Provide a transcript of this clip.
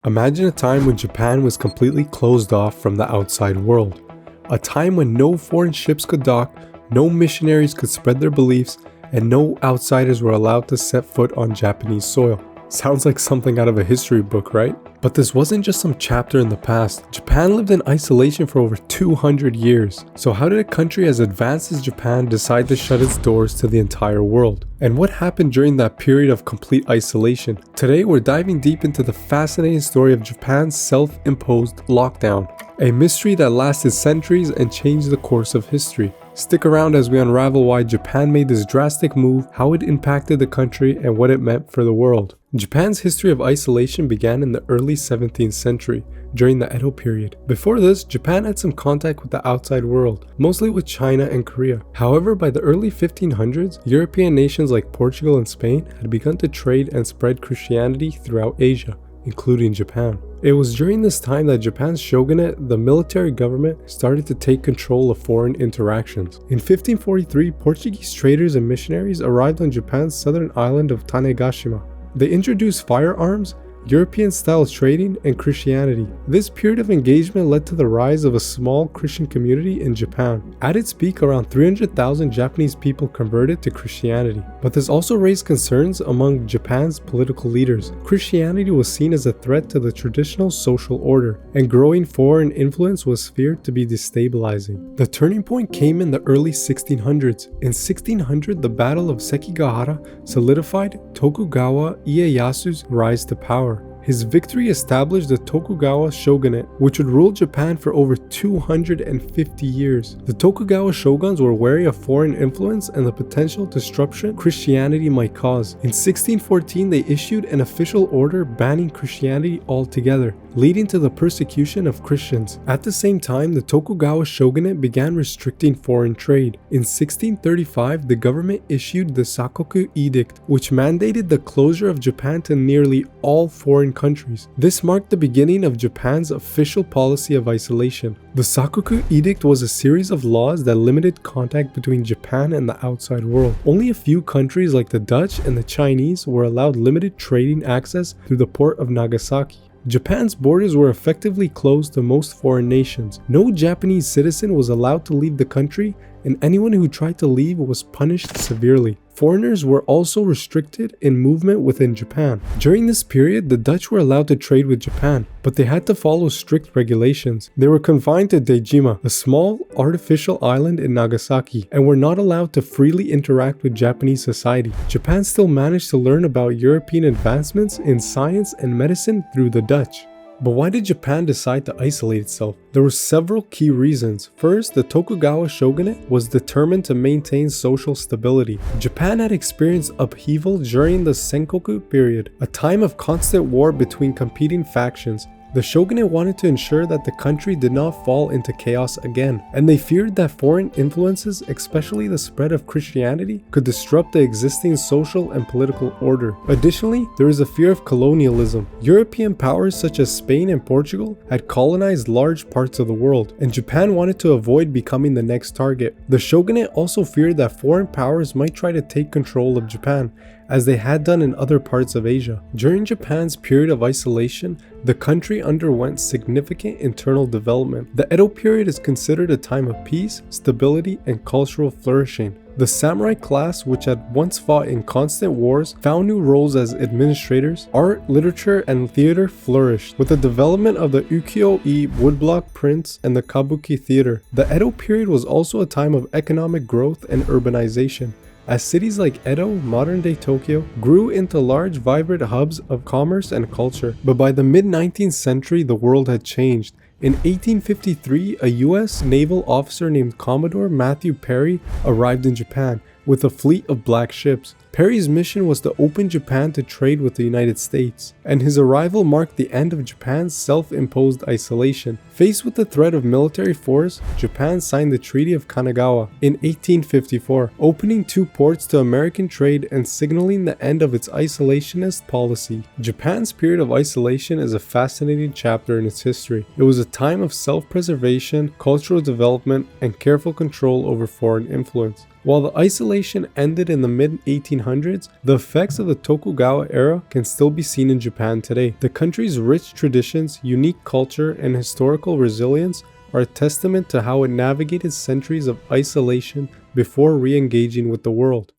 Imagine a time when Japan was completely closed off from the outside world. A time when no foreign ships could dock, no missionaries could spread their beliefs, and no outsiders were allowed to set foot on Japanese soil. Sounds like something out of a history book, right? But this wasn't just some chapter in the past. Japan lived in isolation for over 200 years. So how did a country as advanced as Japan decide to shut its doors to the entire world? And what happened during that period of complete isolation? Today we're diving deep into the fascinating story of Japan's self-imposed lockdown, a mystery that lasted centuries and changed the course of history. Stick around as we unravel why Japan made this drastic move, how it impacted the country, and what it meant for the world. Japan's history of isolation began in the early 17th century, during the Edo period. Before this, Japan had some contact with the outside world, mostly with China and Korea. However, by the early 1500s, European nations like Portugal and Spain had begun to trade and spread Christianity throughout Asia, including Japan. It was during this time that Japan's shogunate, the military government, started to take control of foreign interactions. In 1543, Portuguese traders and missionaries arrived on Japan's southern island of Tanegashima. They introduced firearms, European-style trading, and Christianity. This period of engagement led to the rise of a small Christian community in Japan. At its peak, around 300,000 Japanese people converted to Christianity. But this also raised concerns among Japan's political leaders. Christianity was seen as a threat to the traditional social order, and growing foreign influence was feared to be destabilizing. The turning point came in the early 1600s. In 1600, the Battle of Sekigahara solidified Tokugawa Ieyasu's rise to power. His victory established the Tokugawa shogunate, which would rule Japan for over 250 years. The Tokugawa shoguns were wary of foreign influence and the potential disruption Christianity might cause. In 1614, they issued an official order banning Christianity altogether, leading to the persecution of Christians. At the same time, the Tokugawa shogunate began restricting foreign trade. In 1635, the government issued the Sakoku edict, which mandated the closure of Japan to nearly all foreign countries. This marked the beginning of Japan's official policy of isolation. The Sakoku edict was a series of laws that limited contact between Japan and the outside world. Only a few countries like the Dutch and the Chinese were allowed limited trading access through the port of Nagasaki. Japan's borders were effectively closed to most foreign nations. No Japanese citizen was allowed to leave the country, and anyone who tried to leave was punished severely. Foreigners were also restricted in movement within Japan. During this period, the Dutch were allowed to trade with Japan, but they had to follow strict regulations. They were confined to Dejima, a small artificial island in Nagasaki, and were not allowed to freely interact with Japanese society. Japan still managed to learn about European advancements in science and medicine through the Dutch. But why did Japan decide to isolate itself? There were several key reasons. First, the Tokugawa shogunate was determined to maintain social stability. Japan had experienced upheaval during the Senkoku period, a time of constant war between competing factions. The shogunate wanted to ensure that the country did not fall into chaos again, and they feared that foreign influences, especially the spread of Christianity, could disrupt the existing social and political order. Additionally, there was a fear of colonialism. European powers such as Spain and Portugal had colonized large parts of the world, and Japan wanted to avoid becoming the next target. The shogunate also feared that foreign powers might try to take control of Japan, as they had done in other parts of Asia. During Japan's period of isolation, the country underwent significant internal development. The Edo period is considered a time of peace, stability, and cultural flourishing. The samurai class, which had once fought in constant wars, found new roles as administrators. Art, literature, and theater flourished, with the development of the ukiyo-e woodblock prints and the kabuki theater. The Edo period was also a time of economic growth and urbanization, as cities like Edo, modern-day Tokyo, grew into large, vibrant hubs of commerce and culture. But by the mid-19th century, the world had changed. In 1853, a US naval officer named Commodore Matthew Perry arrived in Japan with a fleet of black ships. Perry's mission was to open Japan to trade with the United States, and his arrival marked the end of Japan's self-imposed isolation. Faced with the threat of military force, Japan signed the Treaty of Kanagawa in 1854, opening two ports to American trade and signaling the end of its isolationist policy. Japan's period of isolation is a fascinating chapter in its history. It was a time of self-preservation, cultural development, and careful control over foreign influence. While the isolation ended in the mid-1800s, the effects of the Tokugawa era can still be seen in Japan today. The country's rich traditions, unique culture, and historical resilience are a testament to how it navigated centuries of isolation before re-engaging with the world.